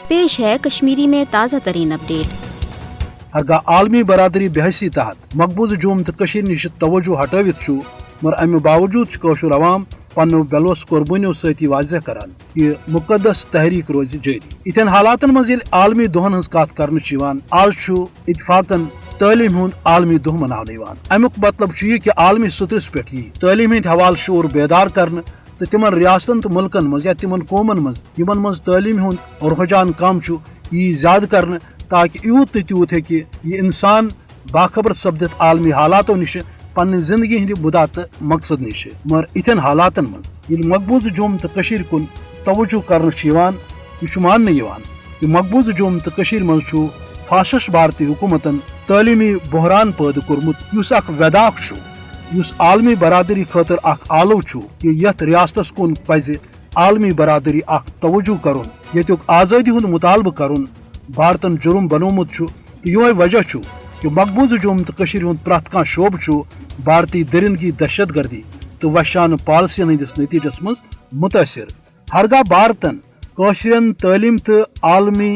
पेश है कश्मीरी में ताज़ा तरीन अपडेट। हरगा आलमी बरादरी बहसी तहत मकबूज जुम तो कशीर निश तवज्जो हटवित छु, मगर अमे बावजूद कौशर अवाम पन्नो बेलोस कुर्बानियों सती वाजह करान कि मुकद्दस तहरीक रोज जारी। इथन हालातन मज आलमी दोहन हज कत कर आज छु इतफाकन तालीम हुंद आलमी दोह मनावन। अमुक मतलब यह कि आलमी सतरस पे तालीम हंद हवाल शोर बेदार कर तो तिमन रियासतन तो मुल्कन मज या तिमन कौमन मज तालीम हुंद रुझान कम यह ज्यादा कर ताकि यूत तो तूत हे यह इंसान बाखबर सपदित आलमी हालातों निश पन्नी जिंदगी हंद बुदा तो मकसद निश। मगर इथन हालातन मज मकबूज जुम तो कशीर कुन तवज्जो कर मान कि मकबूज जुम तो कशीर मज फाशिस्ट भारतीय हुकूमतन तालीमी बहरान पैदा कोरमुत युस अख वदाख छु, युस आलमी बरादरी खतर अख आलो छु कि यथ रियासतस कुन पज आलमी बरादरी अख तवज्जो करुन, यत्युक आज़ादी हुंद मुतालबा करुन भारतन जुर्म बनोमुत छु। तो योय वजह छु कि मकबूज जुम तो कशीर हुंद प्रथ कां शोब छु भारतीय दरिंदगी दहशत गर्दी तो वशान पॉलिसियन हंदिस नतीजस मज मुतासिर। हरगा भारतन कशीरन तालीम तो आलमी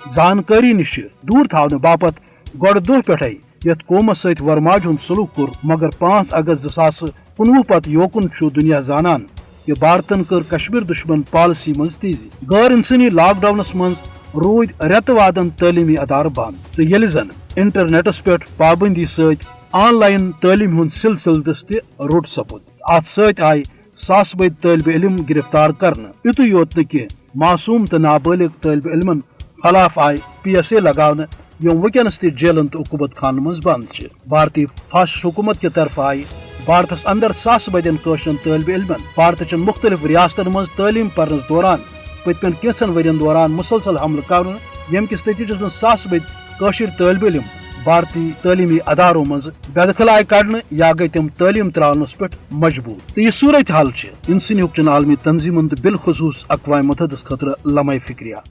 जानकारी निश दूर थावन बापत गोड़ दह पे यथ कौमस सत वरमाज हुंद सलूक कोर, मगर 5 अगस्त 2019 पत योकुन छु दुनिया जानन कि भारतन कर कश्मीर दुश्मन पॉलिसी मज तेजी। गैर इंसानी लॉकडाउनस मज रूद रेत वादन तालीमी अदार बंद तो येल जन इंटरनेटस पे पाबंदी सत ऑनलाइन तालीम हुंद सिलसिलस ते रोट सपुद। अत सत आय सास बद तालिब इल्म गिरफ्तार करन। युत योत न मासूम तो नाबालिग तालिब इल्मन खिलाफ आय PSA लगावन यम वनस त जेलन तो उकूबत खान मज बंद। भारतीय फाशिस्ट हुकूमत के तरफ आय भारतस अंदर सास बदन कशरन तालिब इल्मन भारत चन मुख्तलिफ रियासतन मज तालीम परनस दौरान पतमन कैंसन वरियन दौरान मुसलसल हमल कर, यम किस नतीजस मज सास बद कशर तालिब इल्म भारतीय तालीमी अदारों मज बेदखल आय कड़न या गई तम तालीम त्रावनस पे मजबूर। तो यह सूरत हाल इंसानी हुकूमत आलमी तंजीमन बिलखसूस अक़वाम मुत्तहिदा खतर लम्हे फिक्रिया।